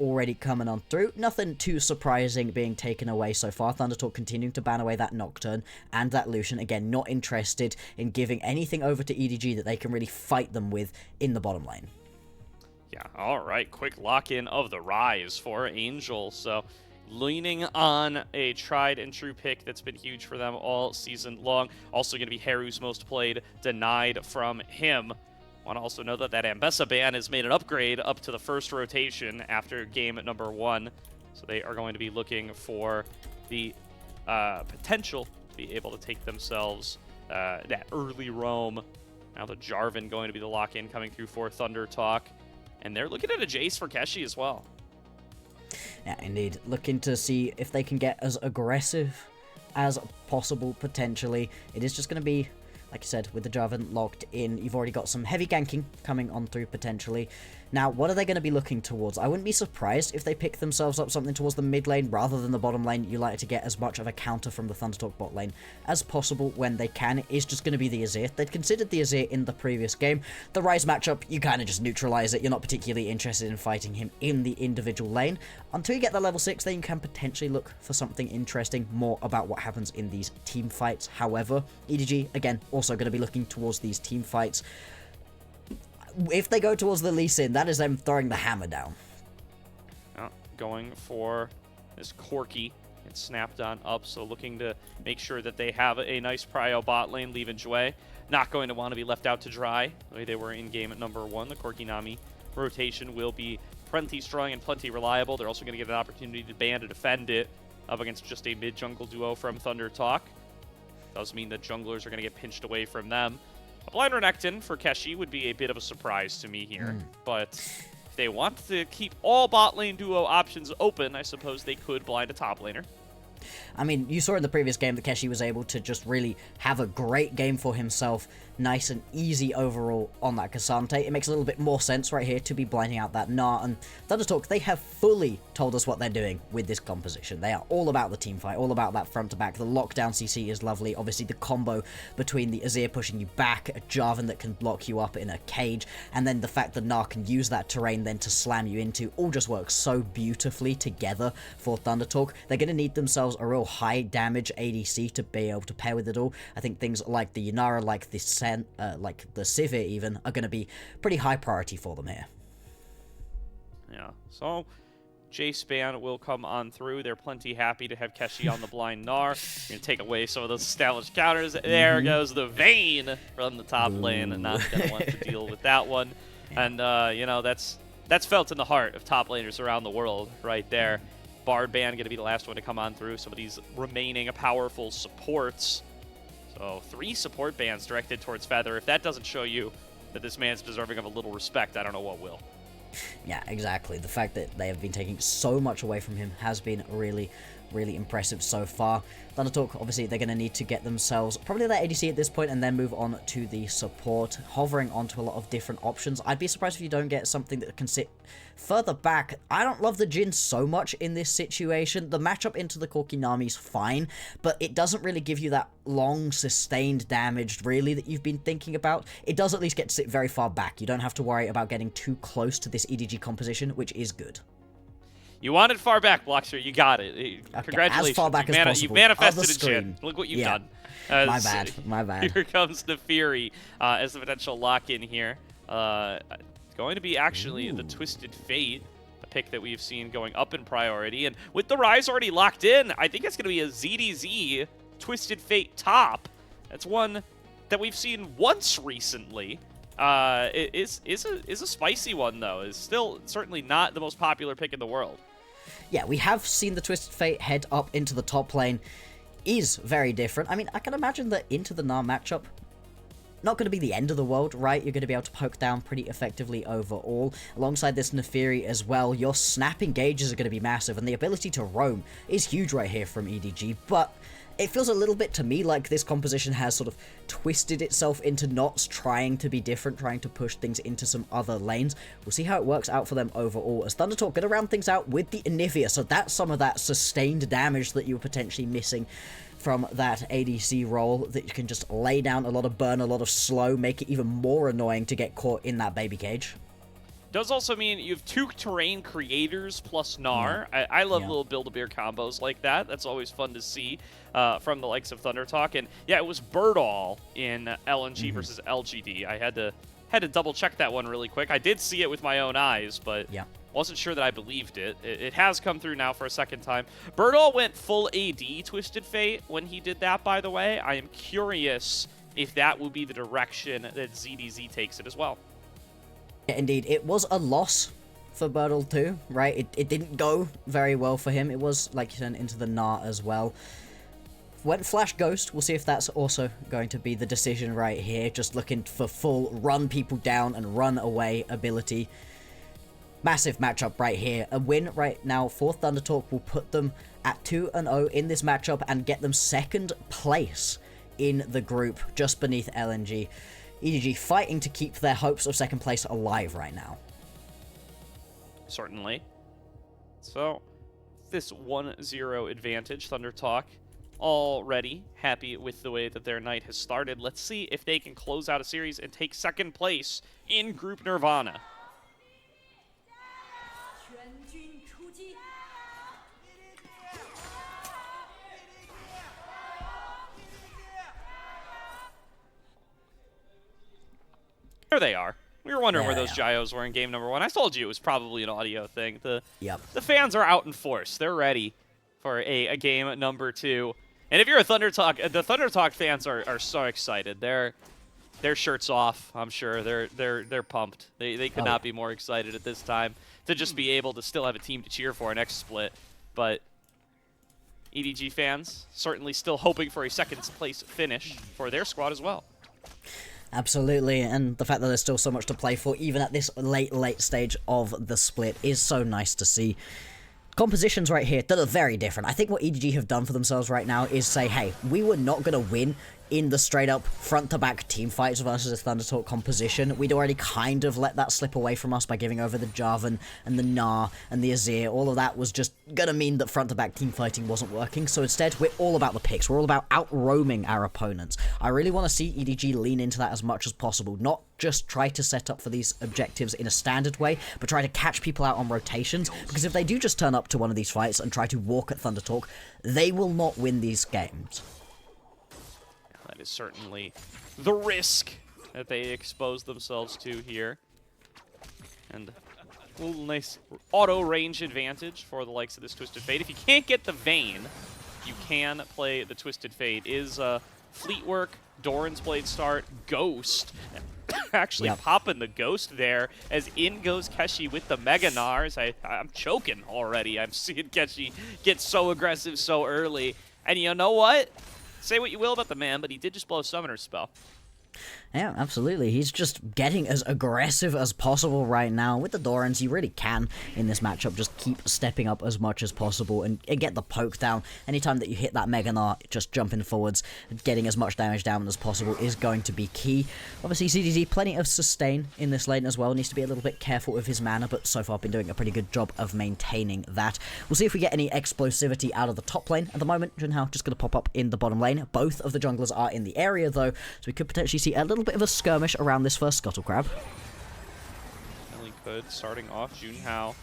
already coming on through. Nothing too surprising being taken away so far. ThunderTalk continuing to ban away that Nocturne and that Lucian. Again, not interested in giving anything over to EDG that they can really fight them with in the bottom lane. Yeah, alright, quick lock-in of the Rise for Angel, so leaning on a tried and true pick that's been huge for them all season long. Also going to be Heru's most played, denied from him. Want to also know that that Ambessa ban has made an upgrade up to the first rotation after game number 1. So they are going to be looking for the potential to be able to take themselves that early roam. Now the Jarvan going to be the lock-in coming through for ThunderTalk. And they're looking at a Jace for Keshi as well. Yeah, indeed. Looking to see if they can get as aggressive as possible, potentially. It is just going to be, like I said, with the Jarvan locked in, you've already got some heavy ganking coming on through, potentially. Now, what are they going to be looking towards? I wouldn't be surprised if they pick themselves up something towards the mid lane rather than the bottom lane. You like to get as much of a counter from the ThunderTalk bot lane as possible when they can. It is just going to be the Azir. They'd considered the Azir in the previous game. The Rise matchup, you kind of just neutralize it. You're not particularly interested in fighting him in the individual lane. Until you get the level 6, then you can potentially look for something interesting, more about what happens in these team fights. However, EDG, again, also going to be looking towards these team fights. If they go towards the Lee Sin, that is them throwing the hammer down. Going for this Corki. It's snapped on up, so looking to make sure that they have a nice prio bot lane, leaving Jue. Not going to want to be left out to dry the way they were in game at number 1. The Corki Nami rotation will be plenty strong and plenty reliable. They're also going to get an opportunity to ban to defend it up against just a mid-jungle duo from ThunderTalk. Does mean that junglers are going to get pinched away from them. A blind Renekton for Keshi would be a bit of a surprise to me here, but if they want to keep all bot lane duo options open, I suppose they could blind a top laner. I mean, you saw in the previous game that Keshi was able to just really have a great game for himself. Nice and easy overall on that Cassante. It makes a little bit more sense right here to be blinding out that Gnar. And ThunderTalk, they have fully told us what they're doing with this composition. They are all about the team fight, all about that front to back. The lockdown CC is lovely. Obviously, the combo between the Azir pushing you back, a Jarvan that can block you up in a cage, and then the fact that Gnar can use that terrain then to slam you into, all just works so beautifully together for ThunderTalk. They're going to need themselves a real high damage ADC to be able to pair with it all. I think things like the Yanara, like the Sivir even, are going to be pretty high priority for them here. Yeah, so Jace ban will come on through. They're plenty happy to have Keshi on the blind Gnar. Going to take away some of those established counters. There goes the Vayne from the top lane, and not going to want to deal with that one. And, you know, that's felt in the heart of top laners around the world right there. Bard ban going to be the last one to come on through. Some of these remaining powerful supports. So 3 support bans directed towards Feather. If that doesn't show you that this man's deserving of a little respect, I don't know what will. Yeah, exactly. The fact that they have been taking so much away from him has been really, really impressive so far. ThunderTalk, obviously, they're going to need to get themselves probably that ADC at this point and then move on to the support, hovering onto a lot of different options. I'd be surprised if you don't get something that can sit further back. I don't love the Jhin so much in this situation. The matchup into the Corki Nami's fine, but it doesn't really give you that long, sustained damage, really, that you've been thinking about. It does at least get to sit very far back. You don't have to worry about getting too close to this EDG composition, which is good. You wanted far back, Bloxer. You got it. Okay, Congratulations. as far back as possible. You've manifested a Jhin. Look what you've done. My bad. My bad. Here comes the Fury as the potential lock-in here. Going to be actually the Twisted Fate, a pick that we've seen going up in priority. And with the Rise already locked in, I think it's going to be a ZDZ Twisted Fate top. That's one that we've seen once recently. It is a spicy one, though. It's still certainly not the most popular pick in the world. Yeah, we have seen the Twisted Fate head up into the top lane. Is very different. I mean, I can imagine that into the Gnar matchup, not going to be the end of the world, right? You're going to be able to poke down pretty effectively overall. Alongside this Nefiri as well, your snap engages are going to be massive, and the ability to roam is huge right here from EDG, but it feels a little bit to me like this composition has sort of twisted itself into knots, trying to be different, trying to push things into some other lanes. We'll see how it works out for them overall, as ThunderTalk going to round things out with the Anivia, so that's some of that sustained damage that you were potentially missing from that ADC role, that you can just lay down a lot of burn, a lot of slow, make it even more annoying to get caught in that baby cage. Does also mean you have 2 terrain creators plus Gnar. I love little Build-A-Bear combos like that. That's always fun to see from the likes of ThunderTalk. And yeah, it was Birdall in LNG versus LGD. I had to double check that one really quick. I did see it with my own eyes, but wasn't sure that I believed it. It has come through now for a second time. Birdall went full AD Twisted Fate when he did that, by the way. I am curious if that will be the direction that ZDZ takes it as well. Yeah, indeed. It was a loss for Birdall too, right? It didn't go very well for him. It was, like you said, into the Gnar as well. Went Flash Ghost. We'll see if that's also going to be the decision right here. Just looking for full run people down and run away ability. Massive matchup right here. A win right now for ThunderTalk will put them at 2-0 in this matchup and get them 2nd place in the group, just beneath LNG. EDG fighting to keep their hopes of 2nd place alive right now. Certainly. So, this 1-0 advantage, ThunderTalk already happy with the way that their night has started. Let's see if they can close out a series and take 2nd place in Group Nirvana. There they are. We were wondering where those gyos were in game number 1. I told you it was probably an audio thing. The fans are out in force. They're ready for a game number 2. And if you're a ThunderTalk, the ThunderTalk fans are so excited. Their shirts off, I'm sure. They're pumped. They could not be more excited at this time to just be able to still have a team to cheer for next split. But EDG fans certainly still hoping for a 2nd place finish for their squad as well. Absolutely, and the fact that there's still so much to play for, even at this late stage of the split, is so nice to see. Compositions right here that are very different. I think what EDG have done for themselves right now is say, hey, we were not going to win in the straight-up front-to-back team fights versus a ThunderTalk composition. We'd already kind of let that slip away from us by giving over the Jarvan and the Gnar and the Azir. All of that was just going to mean that front-to-back team fighting wasn't working, so instead we're all about the picks. We're all about out-roaming our opponents. I really want to see EDG lean into that as much as possible, not just try to set up for these objectives in a standard way, but try to catch people out on rotations, because if they do just turn up to one of these fights and try to walk at ThunderTalk, they will not win these games. That is certainly the risk that they expose themselves to here. And a little nice auto range advantage for the likes of this Twisted Fate. If you can't get the Vayne, you can play the Twisted Fate. Is Fleet Work, Doran's Blade Start, Ghost. Actually popping the Ghost there as in goes Keshi with the Mega Nars. I'm choking already. I'm seeing Keshi get so aggressive so early. And you know what? Say what you will about the man, but he did just blow a Summoner's spell. Yeah, absolutely. He's just getting as aggressive as possible right now. With the Dorans, he really can, in this matchup, just keep stepping up as much as possible and get the poke down. Anytime that you hit that Mega Gnar, just jumping forwards, getting as much damage down as possible is going to be key. Obviously, ZDZ, plenty of sustain in this lane as well. Needs to be a little bit careful with his mana, but so far been doing a pretty good job of maintaining that. We'll see if we get any explosivity out of the top lane. At the moment, Junhao just going to pop up in the bottom lane. Both of the junglers are in the area, though, so we could potentially see a little bit of a skirmish around this first Scuttle Crab. Really good. Starting off, Junhao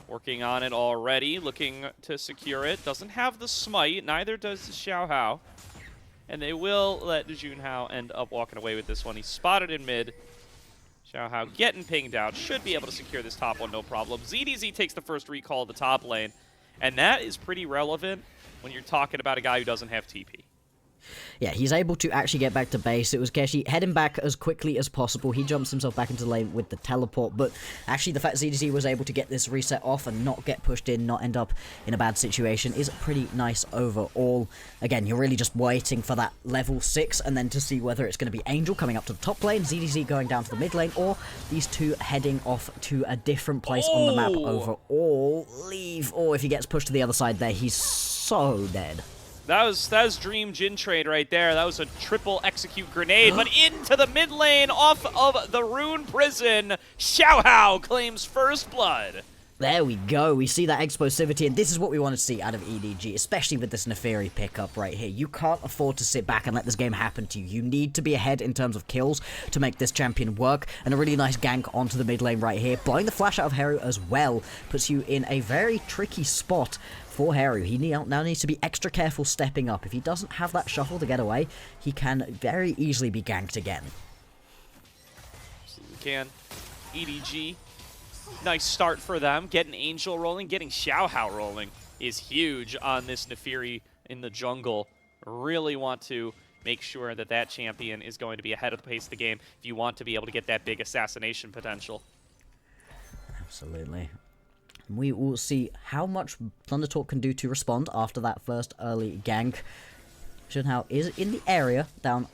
working on it already, looking to secure it. Doesn't have the smite, neither does Xiaohao. And they will let Junhao end up walking away with this one. He's spotted in mid. Xiaohao getting pinged out. Should be able to secure this top one, no problem. ZDZ takes the first recall of the top lane. And that is pretty relevant when you're talking about a guy who doesn't have TP. Yeah, he's able to actually get back to base. It was Keshi heading back as quickly as possible. He jumps himself back into the lane with the teleport, but actually the fact ZDZ was able to get this reset off and not get pushed in, not end up in a bad situation is pretty nice overall. Again, you're really just waiting for that level 6 and then to see whether it's going to be Angel coming up to the top lane, ZDZ going down to the mid lane, or these two heading off to a different place on the map overall. Leave, or if he gets pushed to the other side there, he's so dead. That was Dream Jin trade right there. That was a triple execute grenade, but into the mid lane off of the Rune Prison. Xiaohao claims first blood. There we go. We see that explosivity, and this is what we want to see out of EDG, especially with this Neferi pickup right here. You can't afford to sit back and let this game happen to you. You need to be ahead in terms of kills to make this champion work, and a really nice gank onto the mid lane right here. Blowing the flash out of Heru as well puts you in a very tricky spot for Heru. He now needs to be extra careful stepping up. If he doesn't have that shuffle to get away, he can very easily be ganked again. Absolutely can. EDG. Nice start for them. Getting Angel rolling, getting Xiaohao rolling is huge on this Neferi in the jungle. Really want to make sure that that champion is going to be ahead of the pace of the game if you want to be able to get that big assassination potential. Absolutely. We will see how much ThunderTalk can do to respond after that first early gank. Junhao is in the area down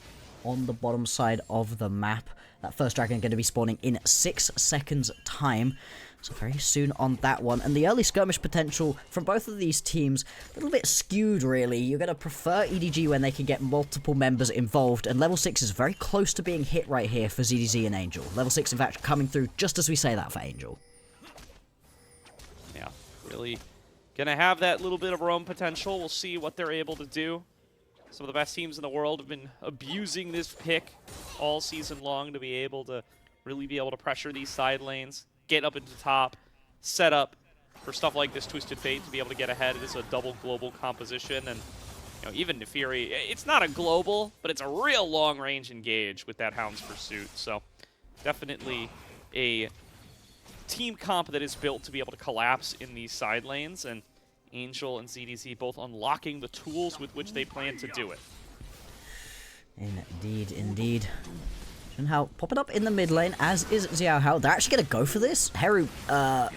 on the bottom side of the map. That first dragon going to be spawning in 6 seconds time. So very soon on that one. And the early skirmish potential from both of these teams, a little bit skewed really. You're going to prefer EDG when they can get multiple members involved. And level 6 is very close to being hit right here for ZDZ and Angel. Level 6 in fact coming through just as we say that for Angel. Yeah, really going to have that little bit of roam potential. We'll see what they're able to do. Some of the best teams in the world have been abusing this pick all season long to be able to really be able to pressure these side lanes, get up into top, set up for stuff like this Twisted Fate to be able to get ahead. It is a double global composition, and even Neferi, it's not a global, but it's a real long-range engage with that Hound's Pursuit. So definitely a team comp that is built to be able to collapse in these side lanes, and Angel and ZDZ both unlocking the tools with which they plan to do it. Indeed, indeed. Junhao popping up in the mid lane, as is Xiaohao. They're actually going to go for this. Heru, okay.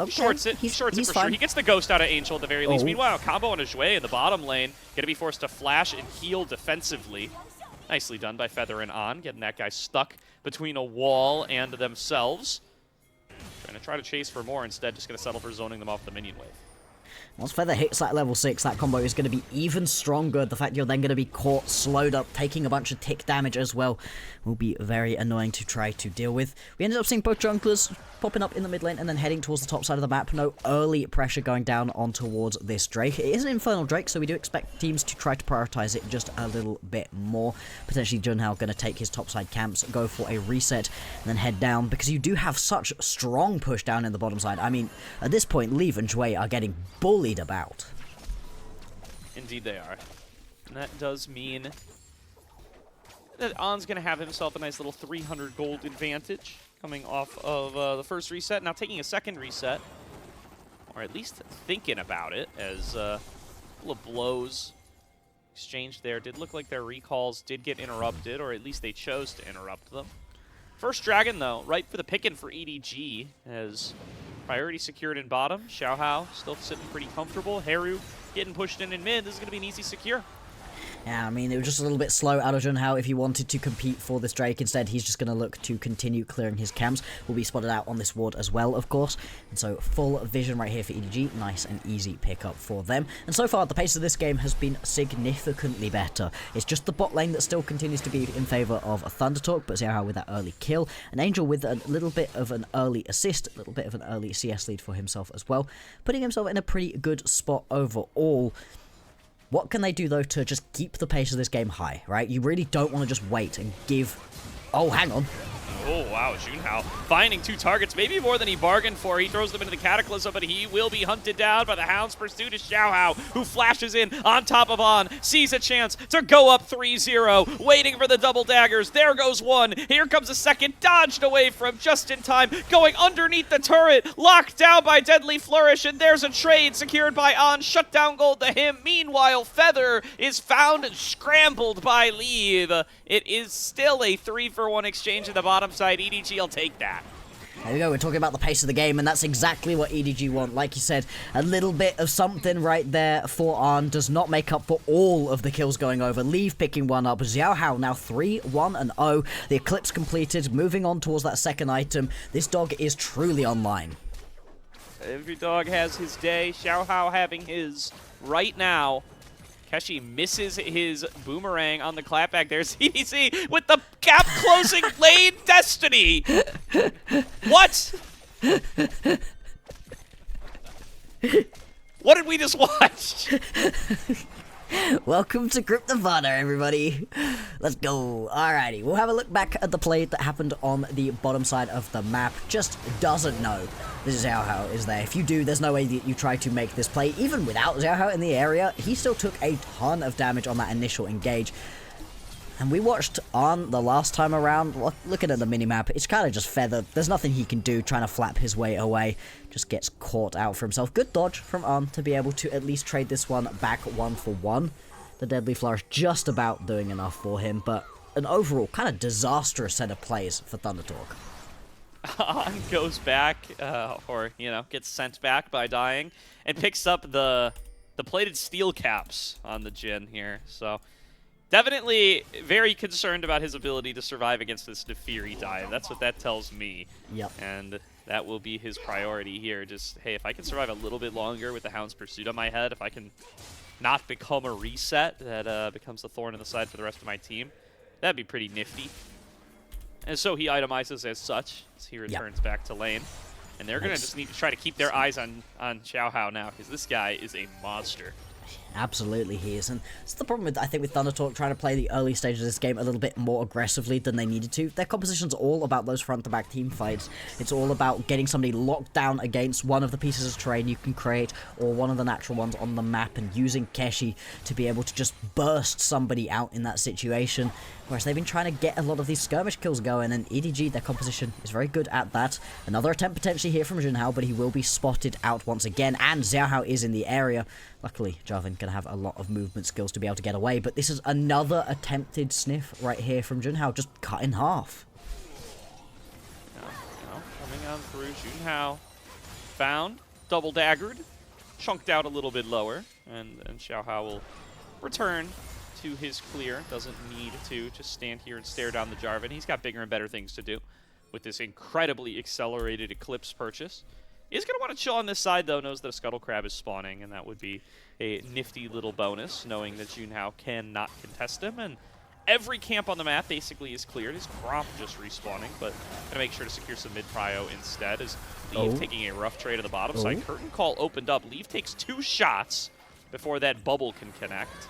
Shorts it. He's for sure. He gets the ghost out of Angel at the very least. Meanwhile, combo on a Jue in the bottom lane. Going to be forced to flash and heal defensively. Nicely done by Feather and On, getting that guy stuck between a wall and themselves. Trying to chase for more, instead just going to settle for zoning them off the minion wave. Once Feather hits that level 6, that combo is going to be even stronger. The fact you're then going to be caught, slowed up, taking a bunch of tick damage as well will be very annoying to try to deal with. We ended up seeing both junglers popping up in the mid lane and then heading towards the top side of the map. No early pressure going down on towards this Drake. It is an Infernal Drake, so we do expect teams to try to prioritize it just a little bit more. Potentially Junhao going to take his topside camps, go for a reset, and then head down, because you do have such strong push down in the bottom side. I mean, at this point, Leave and Jue are getting bullied about. Indeed they are. And that does mean that On's going to have himself a nice little 300 gold advantage coming off of the first reset. Now taking a second reset, or at least thinking about it, as a couple of blows exchanged there. Did look like their recalls did get interrupted, or at least they chose to interrupt them. First dragon, though, right for the picking for EDG, as priority secured in bottom. Xiaohao still sitting pretty comfortable. Heru getting pushed in mid. This is going to be an easy secure. Yeah, I mean, it was just a little bit slow out of Junhao if he wanted to compete for this Drake. Instead, he's just going to look to continue clearing his camps. Will be spotted out on this ward as well, of course. And so, full vision right here for EDG. Nice and easy pickup for them. And so far, the pace of this game has been significantly better. It's just the bot lane that still continues to be in favor of ThunderTalk, but Xiaohao with that early kill. And Angel with a little bit of an early assist, a little bit of an early CS lead for himself as well. Putting himself in a pretty good spot overall. What can they do, though, to just keep the pace of this game high, right? You really don't want to just wait and give... Oh, hang on. Oh, wow, Junhao finding 2 targets, maybe more than he bargained for. He throws them into the Cataclysm, but he will be hunted down by the Hound's Pursuit of Xiaohao, who flashes in on top of On, sees a chance to go up 3-0, waiting for the double daggers. There goes one. Here comes a second, dodged away from just in time, going underneath the turret, locked down by Deadly Flourish, and there's a trade secured by On, shut down gold to him. Meanwhile, Feather is found and scrambled by Leave. It is still a 3-for-1 exchange at the bottom side. EDG will take that. There we go, we're talking about the pace of the game, and that's exactly what EDG want. Like you said, a little bit of something right there for On does not make up for all of the kills going over. Leave picking one up. Xiaohao now 3-1-0. The Eclipse completed, moving on towards that second item. This dog is truly online. Every dog has his day. Xiaohao having his right now. Keshi misses his boomerang on the clapback. There's EDC with the gap closing lane destiny. What? What did we just watch? Welcome to Grip the Vada, everybody. Let's go. Alrighty, we'll have a look back at the play that happened on the bottom side of the map. Just doesn't know this is Xiaohao is there. If you do, there's no way that you try to make this play. Even without Xiaohao in the area, he still took a ton of damage on that initial engage. And we watched on the last time around, looking at the minimap, it's kind of just Feather. There's nothing he can do trying to flap his way away. Just gets caught out for himself. Good dodge from On to be able to at least trade this one back 1-for-1. The Deadly Flourish just about doing enough for him, but an overall kind of disastrous set of plays for ThunderTalk. On goes back, or, you know, gets sent back by dying, and picks up the plated steel caps on the Jin here, so... Definitely very concerned about his ability to survive against this Nefiri dive. That's what that tells me. Yep. And that will be his priority here. Just, hey, if I can survive a little bit longer with the Hound's Pursuit on my head, if I can not become a reset that becomes a thorn in the side for the rest of my team, that'd be pretty nifty. And so he itemizes as such as he returns back to lane. And they're going to just need to try to keep their eyes on Xiaohao now, because this guy is a monster. Absolutely he is, and it's the problem with, I think, with ThunderTalk trying to play the early stages of this game a little bit more aggressively than they needed to. Their composition's all about those front-to-back team fights. It's all about getting somebody locked down against one of the pieces of terrain you can create, or one of the natural ones on the map, and using Keshi to be able to just burst somebody out in that situation. Whereas they've been trying to get a lot of these skirmish kills going, and EDG, their composition, is very good at that. Another attempt potentially here from Junhao, but he will be spotted out once again, and Xiaohao is in the area. Luckily, Jarvan can have a lot of movement skills to be able to get away, but this is another attempted sniff right here from Junhao, just cut in half. Coming on through, Junhao found, double daggered, chunked out a little bit lower, and Xiaohao will return to his clear. Doesn't need to just stand here and stare down the Jarvan. He's got bigger and better things to do with this incredibly accelerated Eclipse purchase. He's going to want to chill on this side, though. Knows that a Scuttle Crab is spawning, and that would be a nifty little bonus, knowing that Junhao cannot contest him. And every camp on the map basically is cleared. His Gromp just respawning, but going to make sure to secure some mid-prio instead, as Leaf taking a rough trade to the bottom side. Curtain Call opened up. Leaf takes 2 shots before that bubble can connect.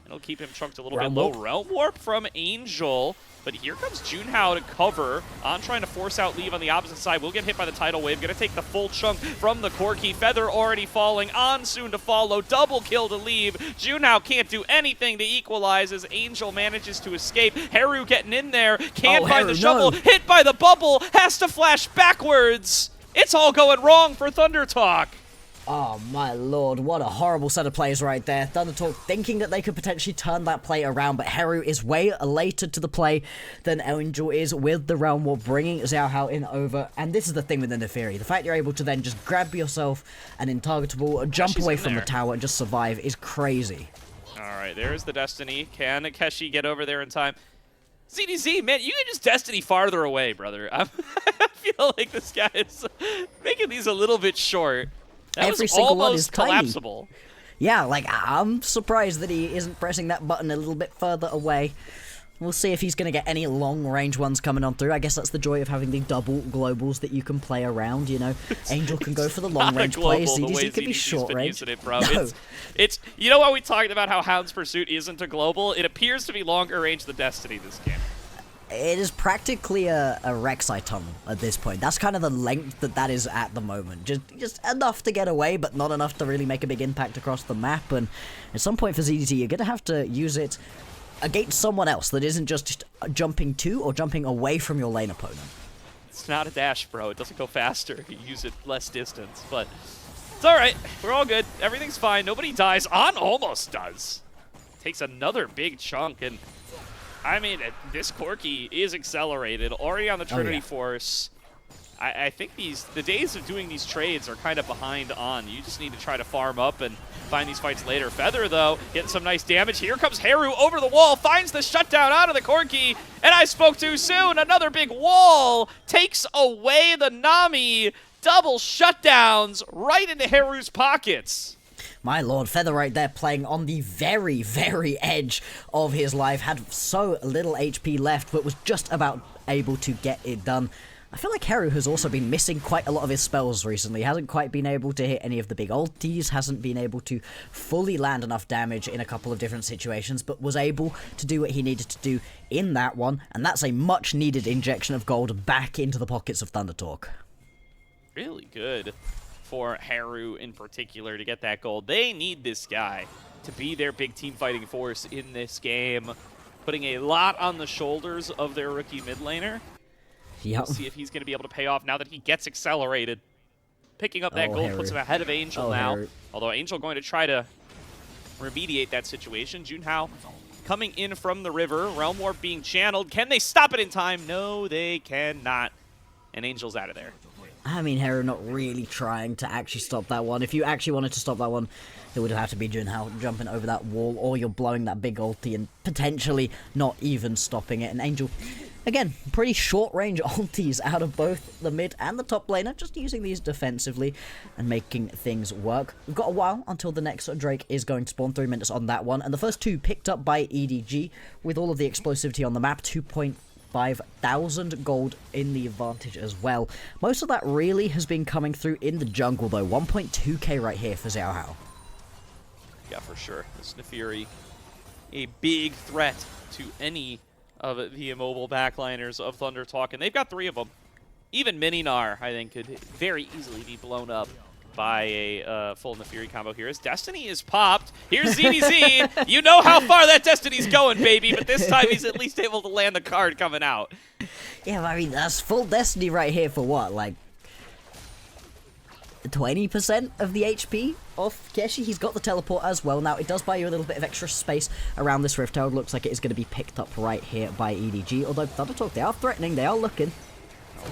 It'll keep him chunked a little bit low. Realm Warp from Angel, but here comes Junhao to cover. On trying to force out Leave on the opposite side. Will get hit by the tidal wave. Gonna take the full chunk from the Corki. Feather already falling. On soon to follow. Double kill to Leave. Junhao can't do anything to equalize as Angel manages to escape. Heru getting in there. Can't find the shovel. No. Hit by the bubble. Has to flash backwards. It's all going wrong for ThunderTalk. Oh my lord, what a horrible set of plays right there. ThunderTalk thinking that they could potentially turn that play around, but Heru is way later to the play than Angel is with the Realm Warp, bringing Xiaohao in over. And this is the thing with the Nefiri. The fact you're able to then just grab yourself an intargetable, jump away from the tower and just survive is crazy. Alright, there's the Destiny. Can Keshi get over there in time? CDZ, man, you can just Destiny farther away, brother. I feel like this guy is making these a little bit short. That Every was single one almost is tiny. collapsible. Yeah, like, I'm surprised that he isn't pressing that button a little bit further away. We'll see if he's going to get any long-range ones coming on through. I guess that's the joy of having the double globals that you can play around, you know. Angel can go for the long-range plays. CDZ can be short-range. No. It's you know how we talked about how Hound's Pursuit isn't a global? It appears to be longer range than Destiny this game. It is practically a Rek'Sai tunnel at this point. That's kind of the length that is at the moment. Just enough to get away, but not enough to really make a big impact across the map. And at some point for ZDT, you're going to have to use it against someone else that isn't just jumping to or jumping away from your lane opponent. It's not a dash, bro. It doesn't go faster. You use it less distance. But it's all right. We're all good. Everything's fine. Nobody dies. On almost does. Takes another big chunk, and I mean, this Corki is accelerated, already on the Trinity Force. I think the days of doing these trades are kind of behind on. You just need to try to farm up and find these fights later. Feather, though, getting some nice damage. Here comes Heru over the wall, finds the shutdown out of the Corki, and I spoke too soon. Another big wall takes away the Nami. Double shutdowns right into Heru's pockets. My lord, Feather right there playing on the very, very edge of his life. Had so little HP left, but was just about able to get it done. I feel like Heru has also been missing quite a lot of his spells recently. Hasn't quite been able to hit any of the big ultis, hasn't been able to fully land enough damage in a couple of different situations, but was able to do what he needed to do in that one, and that's a much needed injection of gold back into the pockets of ThunderTalk. Really good for Heru in particular to get that gold. They need this guy to be their big team fighting force in this game, putting a lot on the shoulders of their rookie mid laner. Yep. We'll see if he's going to be able to pay off now that he gets accelerated. Picking up that gold puts him ahead of Angel now. Heru. Although Angel going to try to remediate that situation. Junhao coming in from the river. Realm Warp being channeled. Can they stop it in time? No, they cannot. And Angel's out of there. I mean, Heru not really trying to actually stop that one. If you actually wanted to stop that one, it would have to be Junhao jumping over that wall, or you're blowing that big ulti and potentially not even stopping it. And Angel, again, pretty short-range ultis out of both the mid and the top laner, just using these defensively and making things work. We've got a while until the next Drake is going to spawn, 3 minutes on that one, and the first two picked up by EDG with all of the explosivity on the map, 2,500 gold in the advantage as well. Most of that really has been coming through in the jungle though, 1.2k right here for Xiaohao. Yeah, for sure. This Nefiri, a big threat to any of the immobile backliners of ThunderTalk, and they've got 3 of them. Even Mininar, I think, could very easily be blown up by a full Nefiri combo here. As Destiny is popped, here's ZDZ. You know how far that Destiny's going, baby, but this time he's at least able to land the card coming out. Yeah, I mean, that's full Destiny right here for what, like 20% of the HP off Keshi. He's got the teleport as well. Now, it does buy you a little bit of extra space around this Rift Herald. Looks like it is going to be picked up right here by EDG. Although, ThunderTalk, they are threatening. They are looking.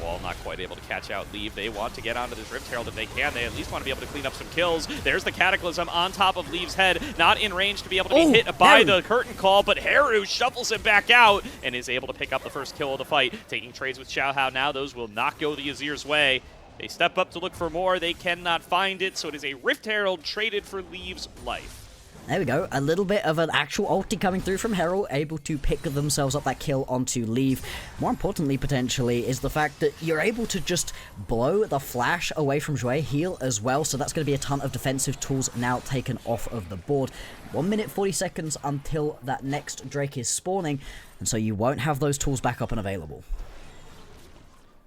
Wall not quite able to catch out Leave. They want to get onto this Rift Herald if they can. They at least want to be able to clean up some kills. There's the Cataclysm on top of Leave's head. Not in range to be able to be hit by the curtain call, but Heru shuffles him back out and is able to pick up the first kill of the fight. Taking trades with Xiaohao now. Those will not go the Azir's way. They step up to look for more. They cannot find it, so it is a Rift Herald traded for Leave's life. There we go. A little bit of an actual ulti coming through from Heru, able to pick themselves up that kill onto Leave. More importantly, potentially, is the fact that you're able to just blow the flash away from Jue, heal as well, so that's going to be a ton of defensive tools now taken off of the board. 1 minute 40 seconds until that next Drake is spawning, and so you won't have those tools back up and available.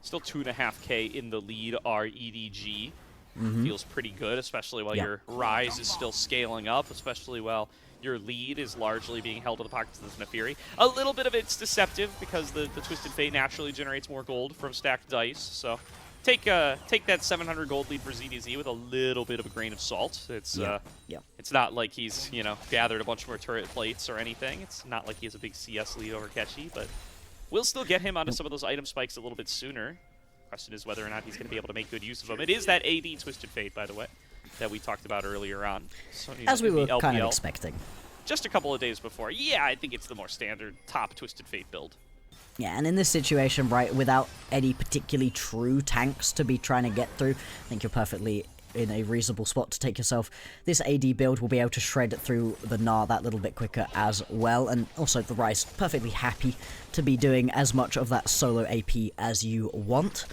Still 2.5k in the lead are EDG. Feels pretty good, especially while your Rise is still scaling up, especially while your lead is largely being held to the pockets of this Nefiri. A little bit of it's deceptive because the Twisted Fate naturally generates more gold from stacked dice, so take that 700 gold lead for ZDZ with a little bit of a grain of salt. It's it's not like he's, you know, gathered a bunch more turret plates or anything. It's not like he has a big CS lead over Keshi, but we'll still get him onto some of those item spikes a little bit sooner. Question is whether or not he's going to be able to make good use of them. It is that AD Twisted Fate, by the way, that we talked about earlier on. So, as we were kind of expecting. Just a couple of days before. Yeah, I think it's the more standard top Twisted Fate build. Yeah, and in this situation, right, without any particularly true tanks to be trying to get through, I think you're perfectly in a reasonable spot to take yourself. This AD build will be able to shred through the Gnar that little bit quicker as well, and also the Rise perfectly happy to be doing as much of that solo AP as you want.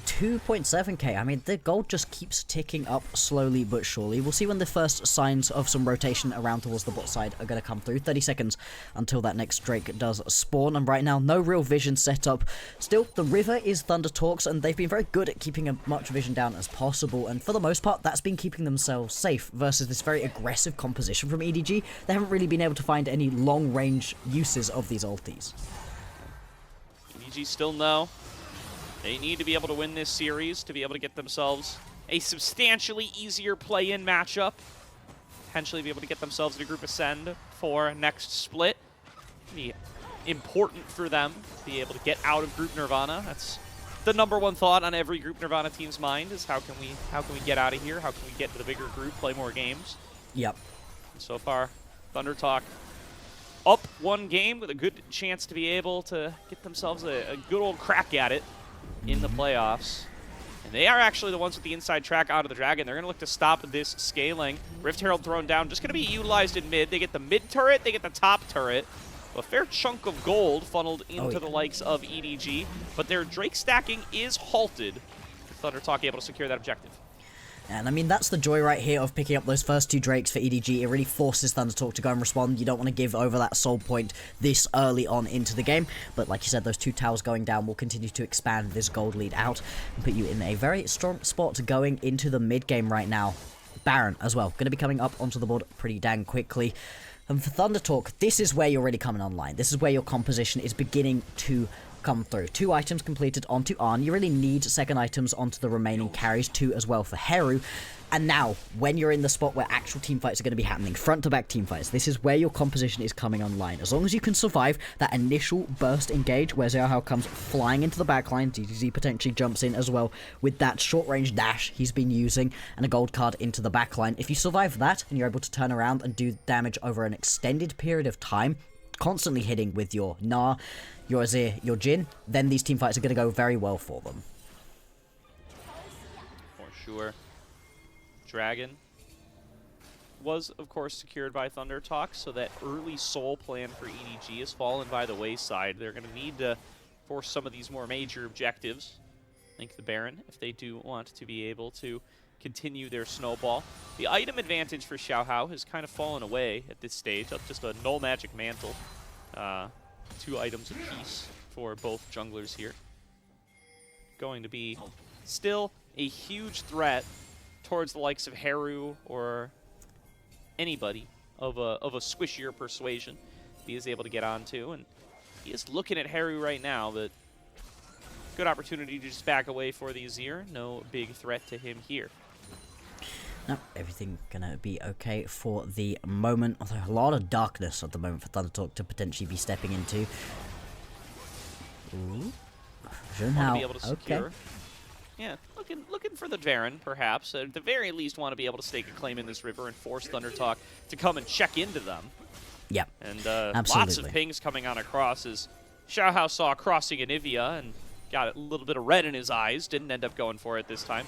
2.7k, I mean, the gold just keeps ticking up slowly but surely. We'll see when the first signs of some rotation around towards the bot side are going to come through. 30 seconds until that next Drake does spawn, and right now, no real vision set up. Still, the river is ThunderTalk's, and they've been very good at keeping as much vision down as possible, and for the most part, that's been keeping themselves safe versus this very aggressive composition from EDG. They haven't really been able to find any long-range uses of these ultis. EDG still no. They need to be able to win this series to be able to get themselves a substantially easier play-in matchup. Potentially be able to get themselves a group ascend for next split. Be important for them to be able to get out of group Nirvana. That's the #1 thought on every group Nirvana team's mind is how can we get out of here? How can we get to the bigger group, play more games? Yep. And so far, ThunderTalk up 1 game with a good chance to be able to get themselves a good old crack at it in the playoffs. And they are actually the ones with the inside track onto the Dragon. They're going to look to stop this scaling. Rift Herald thrown down, just going to be utilized in mid. They get the mid turret, they get the top turret. A fair chunk of gold funneled into the likes of EDG, but their Drake stacking is halted. ThunderTalk able to secure that objective. And I mean, that's the joy right here of picking up those first 2 Drakes for EDG. It really forces ThunderTalk to go and respond. You don't want to give over that soul point this early on into the game. But like you said, those 2 towers going down will continue to expand this gold lead out and put you in a very strong spot going into the mid game right now. Baron as well, going to be coming up onto the board pretty dang quickly. And for ThunderTalk, this is where you're really coming online. This is where your composition is beginning to come through. 2 items completed onto Arn. You really need second items onto the remaining carries, 2 as well for Heru. And now, when you're in the spot where actual teamfights are going to be happening, front-to-back teamfights, this is where your composition is coming online. As long as you can survive that initial burst engage where Xiaohao comes flying into the backline, DDZ potentially jumps in as well with that short-range dash he's been using, and a gold card into the backline. If you survive that, and you're able to turn around and do damage over an extended period of time, constantly hitting with your Gnar, your Azir, your Jhin, then these teamfights are going to go very well for them. For sure. Dragon was, of course, secured by ThunderTalk, so that early soul plan for EDG has fallen by the wayside. They're going to need to force some of these more major objectives. I think the Baron, if they do want to be able to continue their snowball. The item advantage for Xiaohao has kind of fallen away at this stage. Up just a null magic mantle. 2 items apiece for both junglers here. Going to be still a huge threat towards the likes of Heru or anybody of a squishier persuasion he is able to get onto. And he is looking at Heru right now, but good opportunity to just back away for the Azir. No big threat to him here. No, everything gonna be okay for the moment. Although a lot of darkness at the moment for ThunderTalk to potentially be stepping into. Ooh. Junhao, be able to secure. Okay. Yeah, looking for the Baron, perhaps. At the very least, want to be able to stake a claim in this river and force ThunderTalk to come and check into them. Yeah, and absolutely. Lots of pings coming on across as Xiaohao saw crossing Anivia and got a little bit of red in his eyes. Didn't end up going for it this time.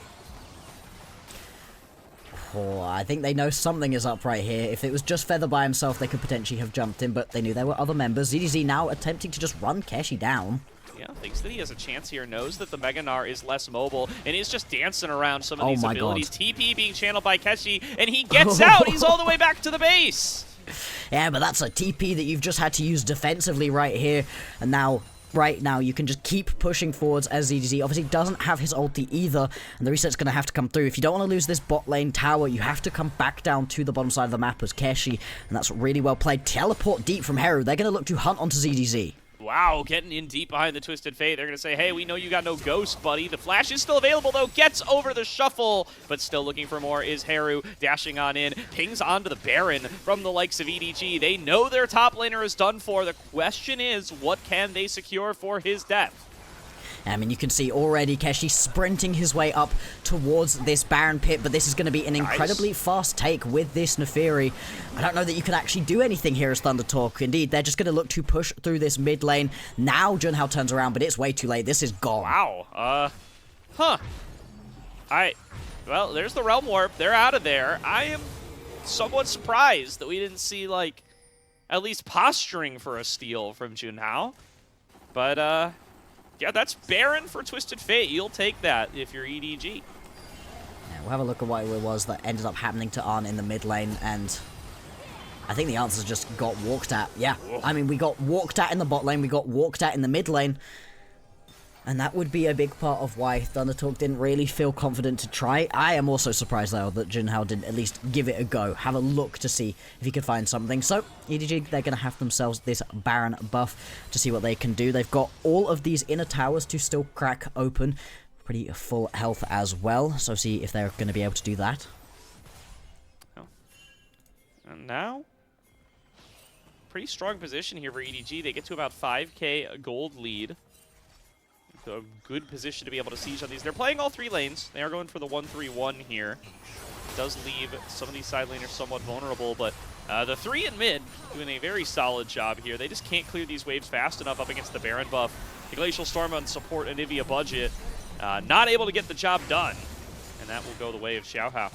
Oh, I think they know something is up right here. If it was just Feather by himself, they could potentially have jumped in, but they knew there were other members. ZDZ now attempting to just run Keshi down. Yeah, thinks that he has a chance here, knows that the Mega Gnar is less mobile, and he's just dancing around some of these abilities. God. TP being channeled by Keshi, and he gets out! He's all the way back to the base! Yeah, but that's a TP that you've just had to use defensively right here, and now... Right now, you can just keep pushing forwards as ZDZ obviously doesn't have his ulti either, and the reset's going to have to come through. If you don't want to lose this bot lane tower, you have to come back down to the bottom side of the map as Keshi, and that's really well played. Teleport deep from Heru. They're going to look to hunt onto ZDZ. Wow, getting in deep behind the Twisted Fate. They're going to say, hey, we know you got no ghost, buddy. The flash is still available, though. Gets over the shuffle, but still looking for more is Heru. Dashing on in, pings onto the Baron from the likes of EDG. They know their top laner is done for. The question is, what can they secure for his death? I mean, you can see already Keshi sprinting his way up towards this Baron pit, but this is going to be an incredibly fast take with this Neferi. I don't know that you can actually do anything here as ThunderTalk. Indeed, they're just going to look to push through this mid lane. Now Junhao turns around, but it's way too late. This is gone. Wow. Well, there's the Realm Warp. They're out of there. I am somewhat surprised that we didn't see, like, at least posturing for a steal from Junhao. But, yeah, that's Baron for Twisted Fate. You'll take that if you're EDG. Yeah, we'll have a look at what it was that ended up happening to Arn in the mid lane, and I think the answers just got walked at. Yeah, I mean, we got walked at in the bot lane, we got walked at in the mid lane, and that would be a big part of why ThunderTalk didn't really feel confident to try. I am also surprised, though, that Junhao didn't at least give it a go, have a look to see if he could find something. So, EDG, they're going to have themselves this Baron buff to see what they can do. They've got all of these inner towers to still crack open. Pretty full health as well, so see if they're going to be able to do that. Oh. And now, pretty strong position here for EDG. They get to about 5k gold lead. A good position to be able to siege on these. They're playing all 3 lanes. They are going for the 1-3-1 here. It does leave some of these side laners somewhat vulnerable, but the 3 in mid doing a very solid job here. They just can't clear these waves fast enough up against the Baron buff. The Glacial Storm on support Anivia budget. Not able to get the job done. And that will go the way of Xiaohao.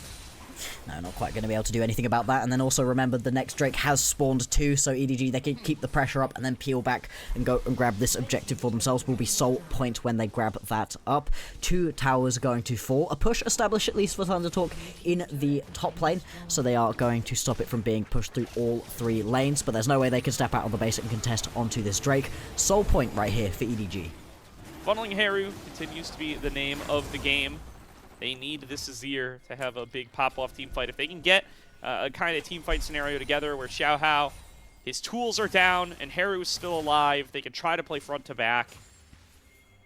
No, not quite going to be able to do anything about that. And then also remember the next Drake has spawned too, so EDG, they can keep the pressure up and then peel back and go and grab this objective for themselves. Will be sole point when they grab that up. 2 towers going to fall. A push established at least for ThunderTalk in the top lane, so they are going to stop it from being pushed through all 3 lanes, but there's no way they can step out of the base and contest onto this Drake. Sole point right here for EDG. Funneling Heru continues to be the name of the game. They need this Azir to have a big pop-off team fight. If they can get a kind of team fight scenario together where Xiaohao, his tools are down, and Heru is still alive, they can try to play front to back.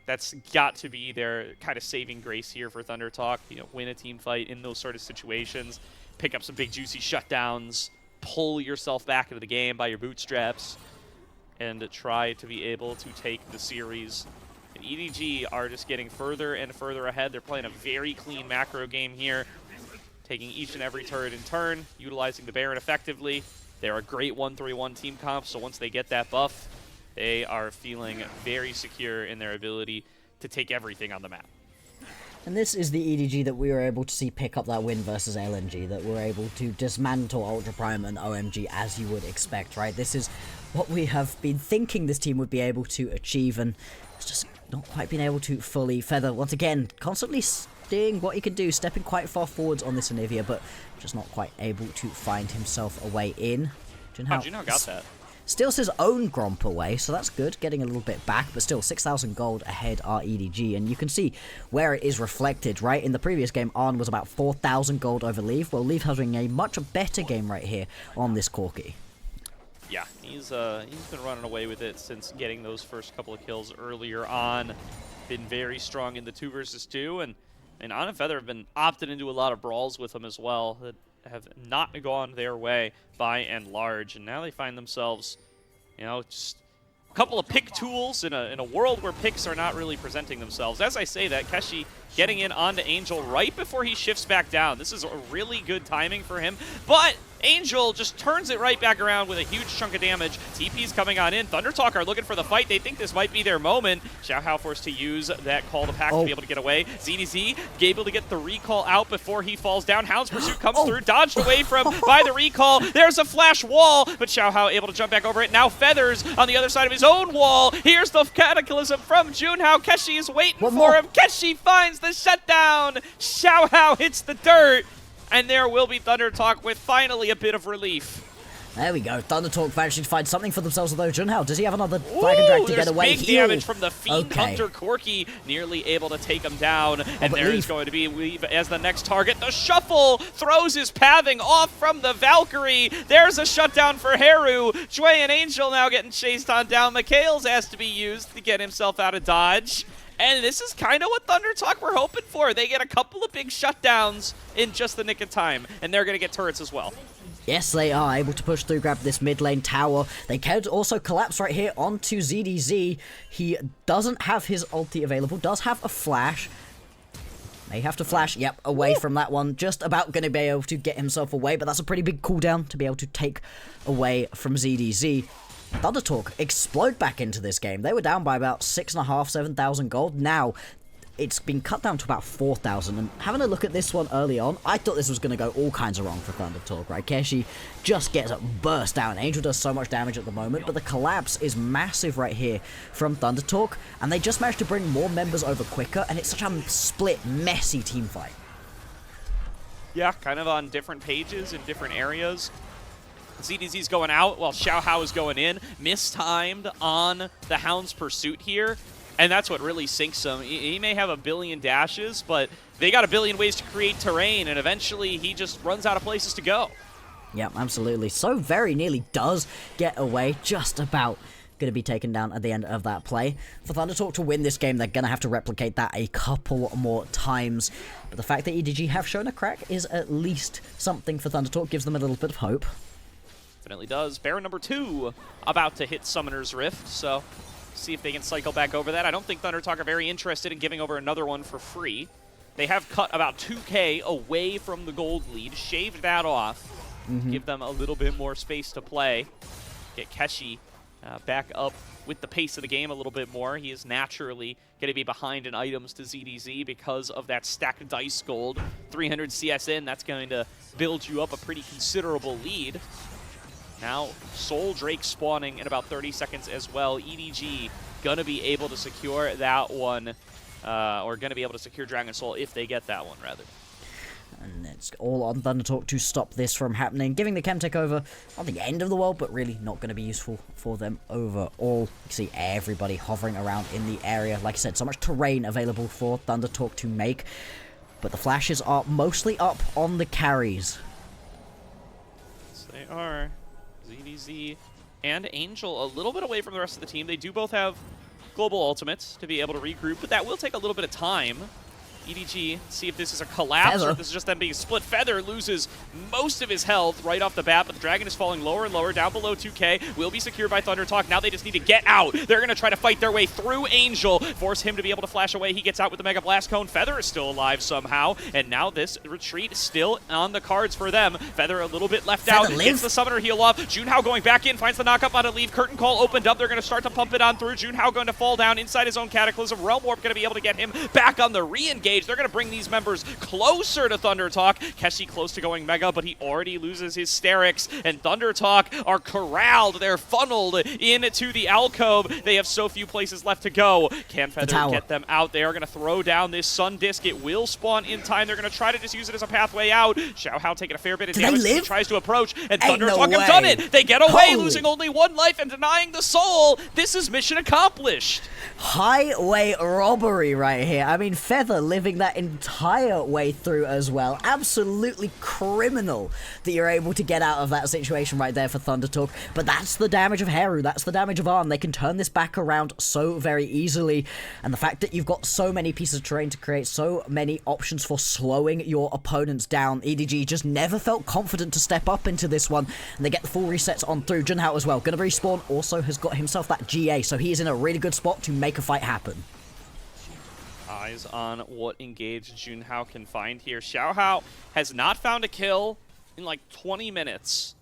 That's got to be their kind of saving grace here for ThunderTalk. You know, win a team fight in those sort of situations, pick up some big juicy shutdowns, pull yourself back into the game by your bootstraps, and try to be able to take the series. And EDG are just getting further and further ahead. They're playing a very clean macro game here, taking each and every turret in turn, utilizing the Baron effectively. They're a great 1-3-1 team comp, so once they get that buff, they are feeling very secure in their ability to take everything on the map. And this is the EDG that we were able to see pick up that win versus LNG, that we're able to dismantle Ultra Prime and OMG as you would expect, right? This is what we have been thinking this team would be able to achieve, and it's just not quite been able to fully feather. Once again, constantly seeing what he can do, stepping quite far forwards on this Anivia, but just not quite able to find himself a way in. Junhao got that. Steals his own Gromp away, so that's good, getting a little bit back, but still 6,000 gold ahead are EDG, and you can see where it is reflected, right? In the previous game, Arn was about 4,000 gold over Leaf, well, Leaf having a much better game right here on this Corki. Yeah, he's been running away with it since getting those first couple of kills earlier on. Been very strong in the 2 versus 2, and On and Feather have been opted into a lot of brawls with him as well that have not gone their way by and large, and now they find themselves, you know, just a couple of pick tools in a world where picks are not really presenting themselves. As I say that, Keshi getting in onto Angel right before he shifts back down. This is a really good timing for him, but Angel just turns it right back around with a huge chunk of damage. TP's coming on in. ThunderTalk are looking for the fight. They think this might be their moment. Xiaohao forced to use that call to pack to be able to get away. ZDZ able to get the recall out before he falls down. Hound's Pursuit comes through, dodged away from by the recall. There's a flash wall, but Xiaohao able to jump back over it. Now Feathers on the other side of his own wall. Here's the Cataclysm from Junhao. Keshi is waiting for him. Keshi finds the shutdown. Xiaohao hits the dirt. And there will be ThunderTalk with finally a bit of relief. There we go. ThunderTalk managed to find something for themselves, although Junhao, does he have another flag and drag to get away? Big damage from the Fiend Hunter Corki, nearly able to take him down. And there is going to be Weave as the next target. The Shuffle throws his pathing off from the Valkyrie. There's a shutdown for Heru. Jue and Angel now getting chased on down. Mikhail's has to be used to get himself out of dodge. And this is kind of what ThunderTalk were hoping for. They get a couple of big shutdowns in just the nick of time, and they're going to get turrets as well. Yes, they are able to push through, grab this mid lane tower. They can also collapse right here onto ZDZ. He doesn't have his ulti available, does have a flash. May have to flash, yep, away from that one. Just about going to be able to get himself away, but that's a pretty big cooldown to be able to take away from ZDZ. ThunderTalk explode back into this game. They were down by about 6,500, 7,000 gold. Now, it's been cut down to about 4,000. And having a look at this one early on, I thought this was going to go all kinds of wrong for ThunderTalk, right? Keshi just gets burst down. Angel does so much damage at the moment, but the collapse is massive right here from ThunderTalk. And they just managed to bring more members over quicker, and it's such a split, messy team fight. Yeah, kind of on different pages in different areas. ZDZ's going out while Xiaohao is going in. Mistimed on the Hound's Pursuit here, and that's what really sinks him. He may have a billion dashes, but they got a billion ways to create terrain, and eventually he just runs out of places to go. Yeah, absolutely. So very nearly does get away, just about going to be taken down at the end of that play. For ThunderTalk to win this game, they're going to have to replicate that a couple more times. But the fact that EDG have shown a crack is at least something for ThunderTalk, gives them a little bit of hope. Definitely does. Baron number 2 about to hit Summoner's Rift, so see if they can cycle back over that. I don't think ThunderTalk are very interested in giving over another one for free. They have cut about 2k away from the gold lead, shaved that off, give them a little bit more space to play. Get Keshi back up with the pace of the game a little bit more. He is naturally going to be behind in items to ZDZ because of that stacked dice gold. 300 CS in, that's going to build you up a pretty considerable lead. Now, Soul Drake spawning in about 30 seconds as well. EDG going to be able to secure that one, or going to be able to secure Dragon Soul if they get that one, rather. And it's all on ThunderTalk to stop this from happening, giving the chem takeover on the end of the world, but really not going to be useful for them overall. You can see everybody hovering around in the area. Like I said, so much terrain available for ThunderTalk to make, but the flashes are mostly up on the carries. Yes, they are. ZDZ and Angel a little bit away from the rest of the team. They do both have global ultimates to be able to regroup, but that will take a little bit of time. EDG, see if this is a collapse or if this is just them being split. Feather loses most of his health right off the bat, but the Dragon is falling lower and lower, down below 2k. Will be secured by ThunderTalk. Now they just need to get out. They're going to try to fight their way through Angel, force him to be able to flash away. He gets out with the Mega Blast Cone. Feather is still alive somehow, and now this retreat is still on the cards for them. Feather a little bit left out. Gets the Summoner heal off. Junhao going back in, finds the knock-up on a leave. Curtain Call opened up. They're going to start to pump it on through. Junhao going to fall down inside his own Cataclysm. Realm Warp going to be able to get him back on the re-engage. They're going to bring these members closer to ThunderTalk. Keshi close to going Mega, but he already loses his Sterix, and ThunderTalk are corralled. They're funneled into the alcove. They have so few places left to go. Can Feather get them out? They are going to throw down this Sun Disc. It will spawn in time. They're going to try to just use it as a pathway out. Xiaohao taking a fair bit of damage as he tries to approach, and ThunderTalk have done it. They get away, losing only one life and denying the soul. This is mission accomplished. Highway robbery right here. I mean, Feather living that entire way through as well. Absolutely criminal that you're able to get out of that situation right there for ThunderTalk. But that's the damage of Heru. That's the damage of Arm. They can turn this back around so very easily. And the fact that you've got so many pieces of terrain to create so many options for slowing your opponents down. EDG just never felt confident to step up into this one. And they get the full resets on through. Junhao as well. Gonna respawn. Also has got himself that GA. So he is in a really good spot to make a fight happen. Eyes on what engaged Junhao can find here. Xiaohao has not found a kill in like 20 minutes.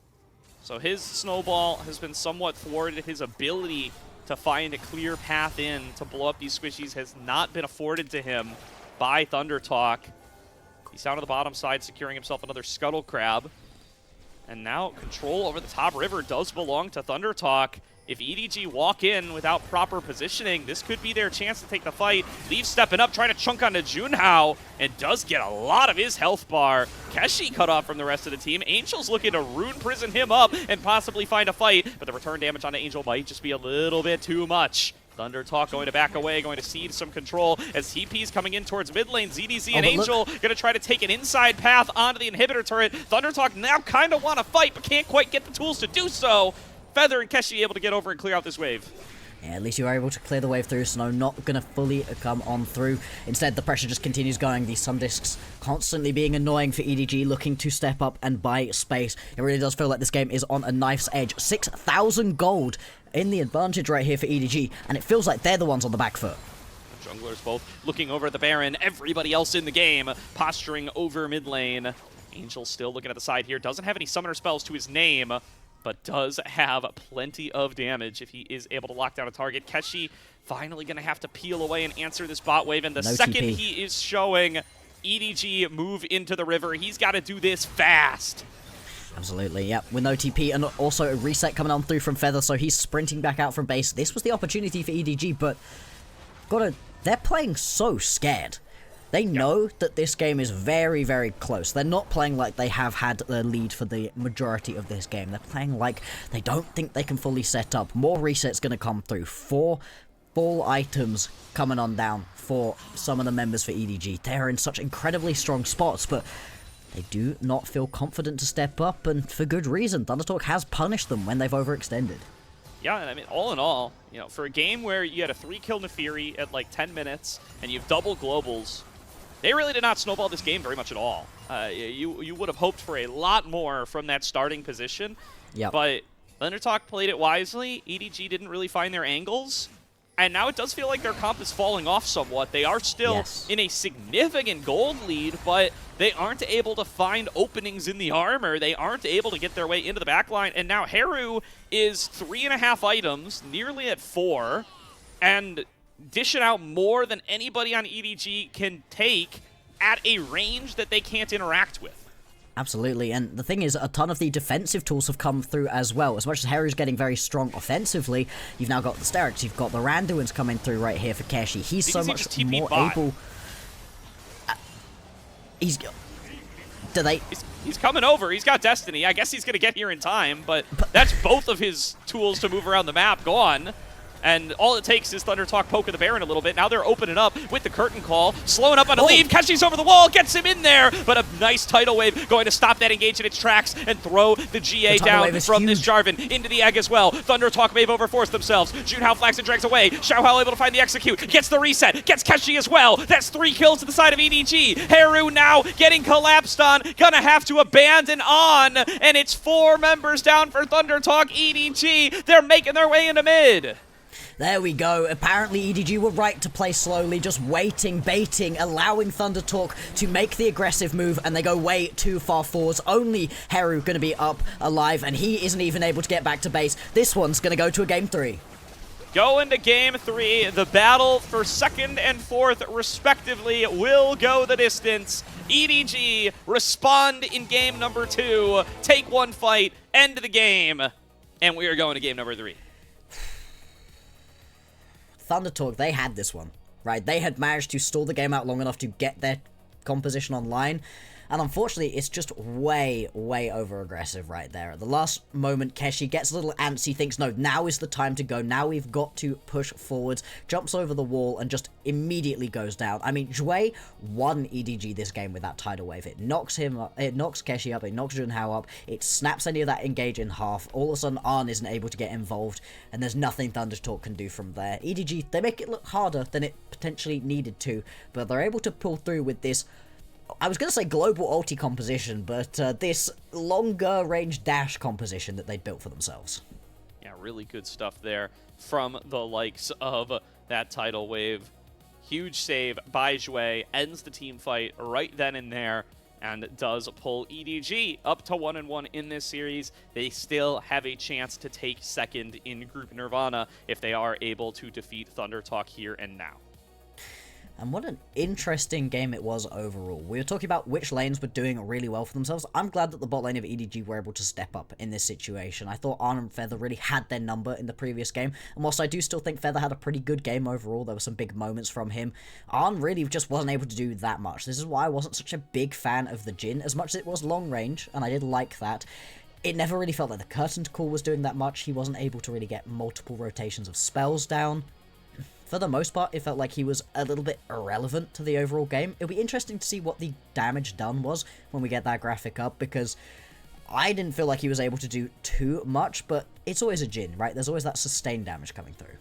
So his snowball has been somewhat thwarted. His ability to find a clear path in to blow up these squishies has not been afforded to him by ThunderTalk. He's down to the bottom side, securing himself another Scuttle Crab. And now control over the top river does belong to ThunderTalk. If EDG walk in without proper positioning, this could be their chance to take the fight. Leaf stepping up, trying to chunk onto Junhao, and does get a lot of his health bar. Keshi cut off from the rest of the team. Angel's looking to rune prison him up and possibly find a fight, but the return damage onto Angel might just be a little bit too much. ThunderTalk going to back away, going to cede some control as TP's coming in towards mid lane. ZDZ and Angel going to try to take an inside path onto the inhibitor turret. ThunderTalk now kind of want to fight, but can't quite get the tools to do so. Feather and Keshi able to get over and clear out this wave. Yeah, at least you are able to clear the wave through. Snow not going to fully come on through. Instead, the pressure just continues going. These Sun Discs constantly being annoying for EDG, looking to step up and buy space. It really does feel like this game is on a knife's edge. 6,000 gold in the advantage right here for EDG, and it feels like they're the ones on the back foot. Junglers both looking over at the Baron. Everybody else in the game posturing over mid lane. Angel still looking at the side here. Doesn't have any summoner spells to his name, but does have plenty of damage if he is able to lock down a target. Keshi finally going to have to peel away and answer this bot wave, and the second TP. He is showing EDG move into the river, he's got to do this fast. Absolutely, yep, with no TP, and also a reset coming on through from Feather, so he's sprinting back out from base. This was the opportunity for EDG, but they're playing so scared. They know that this game is very, very close. They're not playing like they have had the lead for the majority of this game. They're playing like they don't think they can fully set up. More resets going to come through. 4 full items coming on down for some of the members for EDG. They're in such incredibly strong spots, but they do not feel confident to step up, and for good reason. ThunderTalk has punished them when they've overextended. Yeah, and I mean, all in all, you know, for a game where you had a 3-kill Nefiri at like 10 minutes, and you've double globals, they really did not snowball this game very much at all. You would have hoped for a lot more from that starting position, but ThunderTalk played it wisely. EDG didn't really find their angles, And now it does feel like their comp is falling off somewhat. They are still in a significant gold lead, but they aren't able to find openings in the armor. They aren't able to get their way into the backline. And now Heru is 3.5 items, nearly at 4, and dishing out more than anybody on EDG can take at a range that they can't interact with. Absolutely, and the thing is, a ton of the defensive tools have come through as well. As much as Heru's getting very strong offensively, you've now got the Sterix, you've got the Randuins coming through right here for Keshi. He's so much more able... He's coming over. He's got Destiny. I guess he's going to get here in time, but that's both of his tools to move around the map gone. And all it takes is ThunderTalk poking the Baron a little bit. Now they're opening up with the curtain call, slowing up on a leave. Keshi's over the wall, gets him in there, but a nice tidal wave going to stop that engage in its tracks and throw the GA down from this Jarvan into the egg as well. ThunderTalk may have overforced themselves. Junhao flags and drags away. Xiaohao able to find the execute, gets the reset, gets Keshi as well. That's 3 kills to the side of EDG. Heru now getting collapsed on, gonna have to abandon on, and it's 4 members down for ThunderTalk. EDG, they're making their way into mid. There we go. Apparently EDG were right to play slowly, just waiting, baiting, allowing ThunderTalk to make the aggressive move, and they go way too far forwards. Only Heru going to be up alive, and he isn't even able to get back to base. This one's going to go to a game 3. Going to game 3, the battle for 2nd and 4th, respectively, will go the distance. EDG respond in game number 2, take 1 fight, end the game, and we are going to game number 3. ThunderTalk, they had this one, right? They had managed to stall the game out long enough to get their composition online, and unfortunately, it's just way, way over-aggressive right there. At the last moment, Keshi gets a little antsy, thinks, no, now is the time to go, now we've got to push forwards, jumps over the wall, and just immediately goes down. I mean, Jue won EDG this game with that tidal wave. It knocks him up, it knocks Keshi up, it knocks Junhao up, it snaps any of that engage in half. All of a sudden, Arn isn't able to get involved, and there's nothing ThunderTalk can do from there. EDG, they make it look harder than it potentially needed to, but they're able to pull through with this, I was going to say global ulti composition, but this longer range dash composition that they built for themselves. Yeah, really good stuff there from the likes of that tidal wave. Huge save by Jue, ends the team fight right then and there, and does pull EDG up to 1-1 in this series. They still have a chance to take 2nd in Group Nirvana if they are able to defeat ThunderTalk here and now. And what an interesting game it was overall. We were talking about which lanes were doing really well for themselves. I'm glad that the bot lane of EDG were able to step up in this situation. I thought Arn and Feather really had their number in the previous game, and whilst I do still think Feather had a pretty good game overall, there were some big moments from him, Arn really just wasn't able to do that much. This is why I wasn't such a big fan of the Jhin, as much as it was long range, and I did like that. It never really felt like the Curtained Call was doing that much. He wasn't able to really get multiple rotations of spells down. For the most part, it felt like he was a little bit irrelevant to the overall game. It'll be interesting to see what the damage done was when we get that graphic up, because I didn't feel like he was able to do too much, but it's always a Jhin, right? There's always that sustained damage coming through.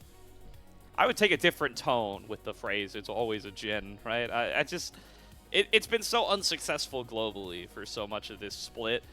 I would take a different tone with the phrase, it's always a Jhin, right? It's been so unsuccessful globally for so much of this split.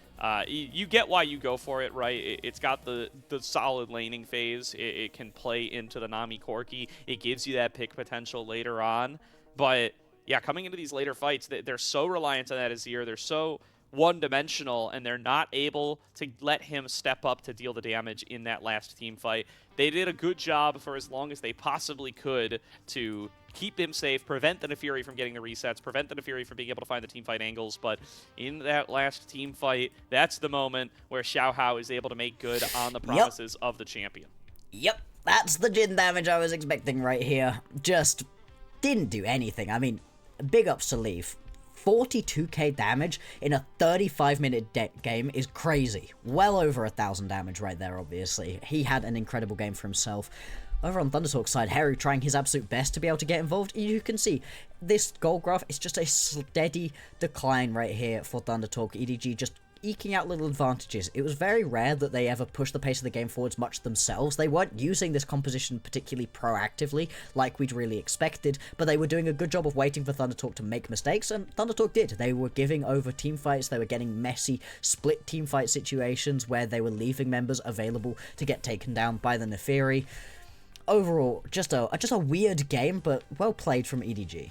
You get why you go for it, right? It's got the solid laning phase. It can play into the Nami Corki. It gives you that pick potential later on. But, yeah, coming into these later fights, they're so reliant on that Azir. They're so one-dimensional, and they're not able to let him step up to deal the damage in that last team fight. They did a good job for as long as they possibly could to keep him safe, prevent the Nefiri from getting the resets, prevent the Nefiri from being able to find the team fight angles, but in that last team fight, that's the moment where Xiaohao is able to make good on the promises of the champion. Yep, that's the Jhin damage I was expecting right here. Just didn't do anything. I mean, big ups to Leaf. 42k damage in a 35-minute game is crazy. Well over 1,000 damage right there, obviously. He had an incredible game for himself. Over on ThunderTalk's side, Heru trying his absolute best to be able to get involved. You can see this gold graph is just a steady decline right here for ThunderTalk. EDG just eking out little advantages. It was very rare that they ever pushed the pace of the game forwards much themselves. They weren't using this composition particularly proactively like we'd really expected, but they were doing a good job of waiting for ThunderTalk to make mistakes, and ThunderTalk did. They were giving over teamfights, they were getting messy split teamfight situations where they were leaving members available to get taken down by the Nefiri. overall, just a weird game, but well played from EDG.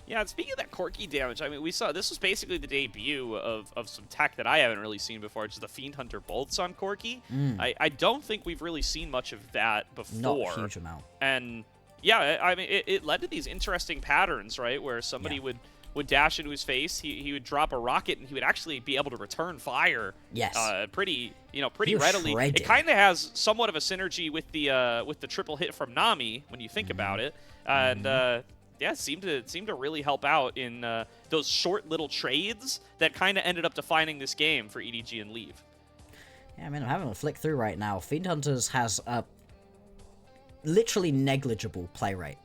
Yeah, and speaking of that Corki damage, I mean, we saw this was basically the debut of some tech that I haven't really seen before, which is the Fiend Hunter bolts on Corki. I don't think we've really seen much of that before. Not a huge amount. And yeah, I mean, it led to these interesting patterns, right, where somebody would dash into his face, he would drop a rocket, and he would actually be able to return fire. Yes. Pretty readily. It kind of has somewhat of a synergy with the triple hit from Nami when you think about it, and yeah, seemed to really help out in those short little trades that kind of ended up defining this game for EDG and Leave. Yeah, I mean, I'm having a flick through right now. Fiend Hunters has a literally negligible play rate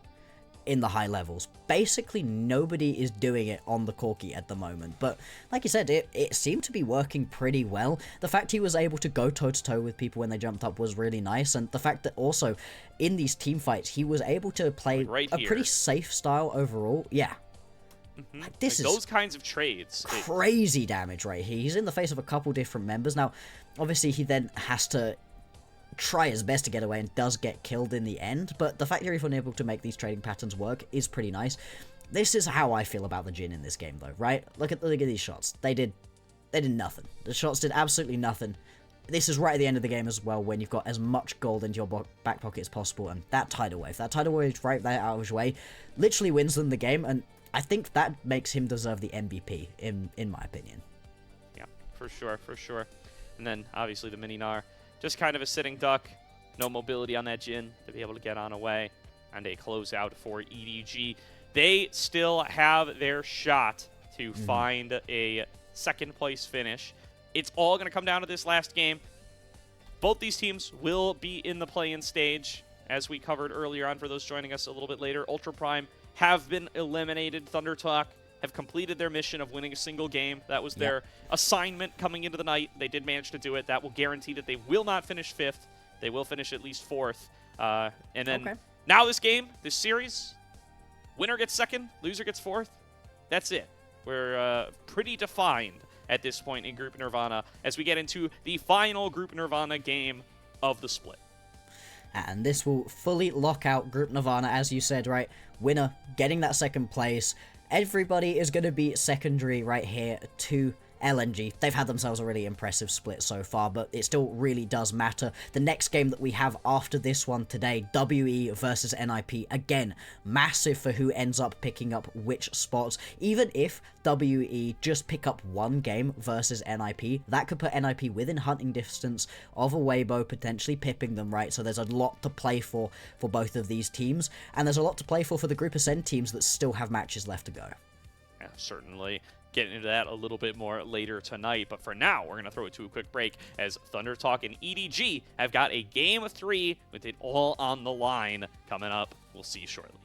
in the high levels. Basically, nobody is doing it on the Corki at the moment. But like you said, it seemed to be working pretty well. The fact he was able to go toe-to-toe with people when they jumped up was really nice. And the fact that also, in these team fights, he was able to play a pretty safe style overall. Yeah. Like, this is those kinds of trades. Crazy damage right here. He's in the face of a couple different members. Now, obviously, he then has to try his best to get away and does get killed in the end, but the fact that he's unable to make these trading patterns work is pretty nice. This is how I feel about the Jhin in this game, though, right? Look at these shots. They did nothing. The shots did absolutely nothing. This is right at the end of the game as well, when you've got as much gold into your back pocket as possible, and that tidal wave right there out of his way literally wins them the game, and I think that makes him deserve the MVP, in my opinion. Yeah, for sure. And then, obviously, the Mini-Gnar. Just kind of a sitting duck, no mobility on that Jhin to be able to get on away, and a closeout for EDG. They still have their shot to find a second-place finish. It's all going to come down to this last game. Both these teams will be in the play-in stage, as we covered earlier on for those joining us a little bit later. Ultra Prime have been eliminated. ThunderTalk have completed their mission of winning a single game. That was their assignment coming into the night. They did manage to do it. That will guarantee that they will not finish 5th. They will finish at least 4th. And then now this game, this series, winner gets 2nd, loser gets 4th. That's it. We're pretty defined at this point in Group Nirvana as we get into the final Group Nirvana game of the split. And this will fully lock out Group Nirvana, as you said, right? Winner getting that 2nd place. Everybody is going to be secondary right here to LNG. They've had themselves a really impressive split so far, but it still really does matter. The next game that we have after this one today, WE versus NIP, again, massive for who ends up picking up which spots. Even if WE just pick up one game versus NIP, that could put NIP within hunting distance of a Weibo, potentially pipping them, right? So there's a lot to play for both of these teams, and there's a lot to play for the Group Ascend teams that still have matches left to go. Yeah, certainly. Getting into that a little bit more later tonight, but for now, we're going to throw it to a quick break as ThunderTalk and EDG have got a Game 3 with it all on the line coming up. We'll see you shortly.